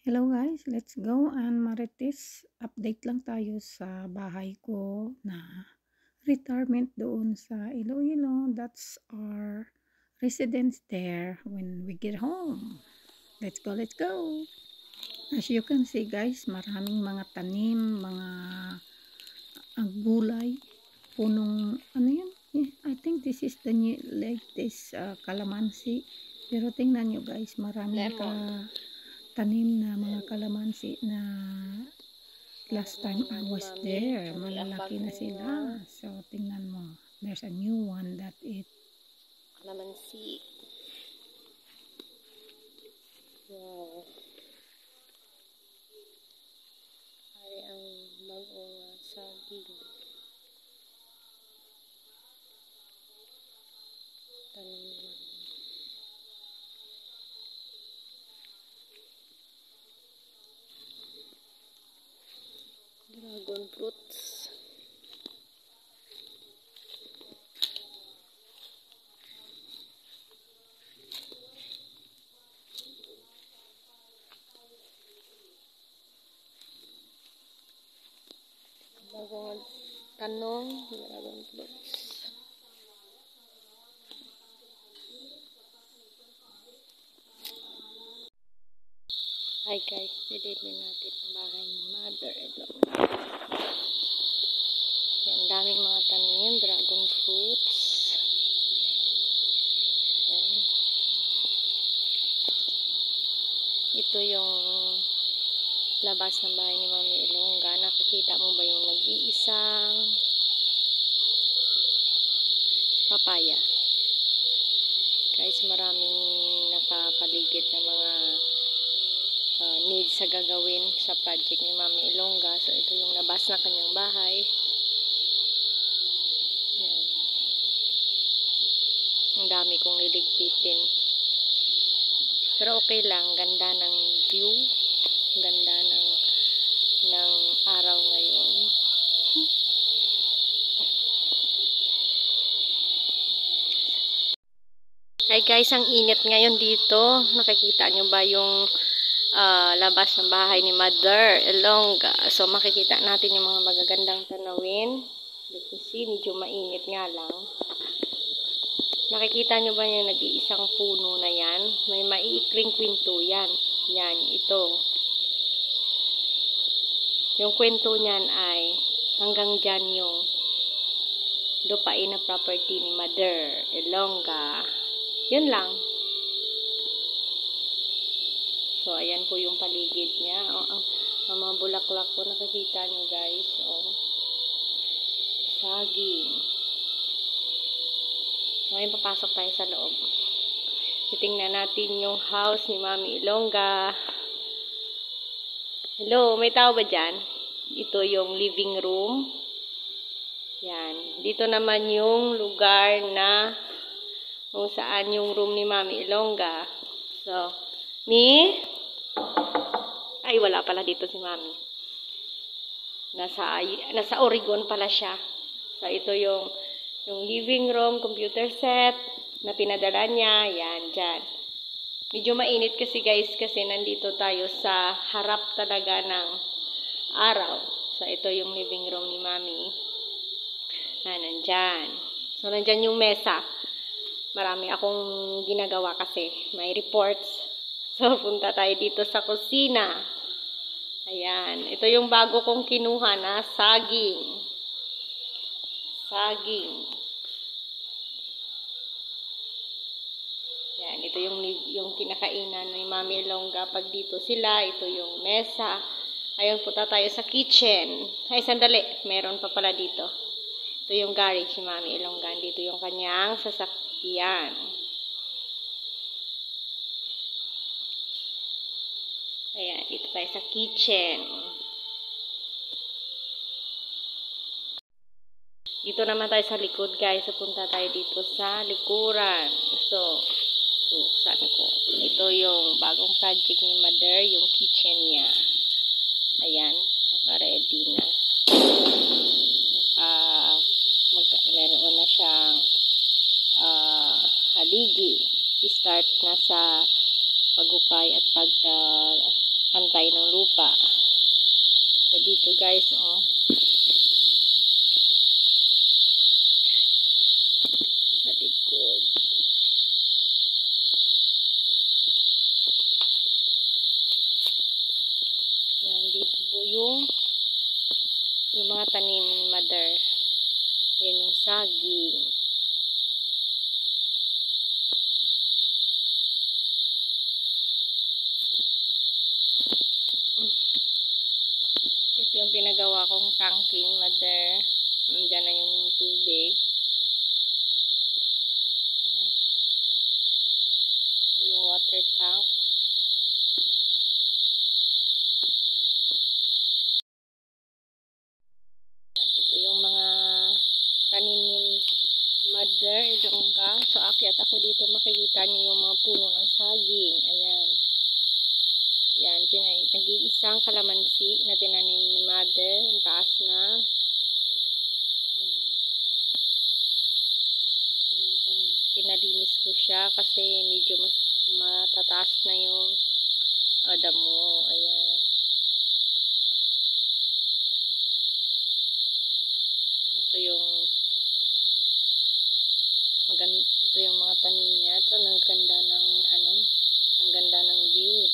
Hello guys, let's go and Marites. Update lang tayo sa bahay ko na retirement doon sa Iloilo. That's our residence there when we get home. Let's go, let's go. As you can see guys, maraming mga tanim, mga gulay, punong ano yun? Yeah, I think this is the new, like this calamansi. Pero tingnan nyo guys, maraming tanim na mga kalamansi na last time I was there, malalaki na sila. So, tingnan mo. There's a new one that it kalamansi. Wow. Ay, ang bagong saging. Tanim naman. Dragon fruits. Bagong tanong, dragon fruits. Hi guys, silipin natin ang bahay ni Mother. Yan, daming mga tanim, dragon fruits. Yan. Ito yung labas ng bahay ni Mami Ilongga. Nakikita mo ba yung nag-iisang papaya? Guys, maraming nakapaligid na mga needs sa gagawin sa project ni Mami Ilongga. So, ito yung labas na kanyang bahay. Yan. Ang dami kong niligpitin. Pero okay lang. Ganda ng view. Ganda ng araw ngayon. Hi guys, ang init ngayon dito. Nakikita nyo ba yung labas ng bahay ni Mother Ilongga? So makikita natin yung mga magagandang tanawin. Kasi medyo mainit nga lang. Nakikita nyo ba yung nag-iisang puno na yan? May maiikling kwento yan. Yan, ito. Yung kwento niyan ay hanggang dyan yung lupain na property ni Mother Ilongga. Yun lang. So, ayan po yung paligid niya. Ang mga bulaklak po nakikita nyo guys. Saging. So, ngayon papasok tayo sa loob. Titingnan natin yung house ni Mami Ilongga. Hello, may tao ba dyan? Ito yung living room. Yan. Dito naman yung lugar na kung saan yung room ni Mami Ilongga. So, ay, wala pala dito si Mami. Nasa Oregon pala siya. So, ito yung living room, computer set na pinadala niya. Yan, dyan. Medyo mainit kasi guys, kasi nandito tayo sa harap talaga ng araw. So, ito yung living room ni Mami. Nandyan. So, nandyan yung mesa. Marami akong ginagawa kasi. May reports. So, punta tayo dito sa kusina. Ayan. Ito yung bago kong kinuha na saging. Saging. Yan. Ito yung kinakainan ni Mami Ilongga. Pag dito sila, ito yung mesa. Ayun, punta tayo sa kitchen. Ay, sandali. Meron pa pala dito. Ito yung garage ni Mami Ilongga. Dito yung kanyang sasakyan. Ayan, dito tayo sa kitchen. Dito naman tayo sa likod, guys. So, punta tayo dito sa likuran. So, buksan ko. Ito yung bagong project ni Mother, yung kitchen niya. Ayan, naka-ready na. Meron na siyang haligi. I-start na sa paghukay at pantay ng lupa. So, dito guys, oh. Sa likod. Yan, dito po yung mga tanim ni Mother. Yan yung saging. Ito yung pinagawa kong tangke ni Mother. Nandiyan na yung tubig. Ito yung water tank. Ito yung mga tanim ni Mother Ilongga. So, akyat ako dito, makikita niyo yung mga puno ng saging. Ayan. Yan, nag-iisang kalamansi na tinanim ni Mother. Ang taas na. Yan. Pinalinis ko siya kasi medyo mas matataas na yung damo. Ayan. Ito yung mga tanim niya. Ito, ang ganda ng view.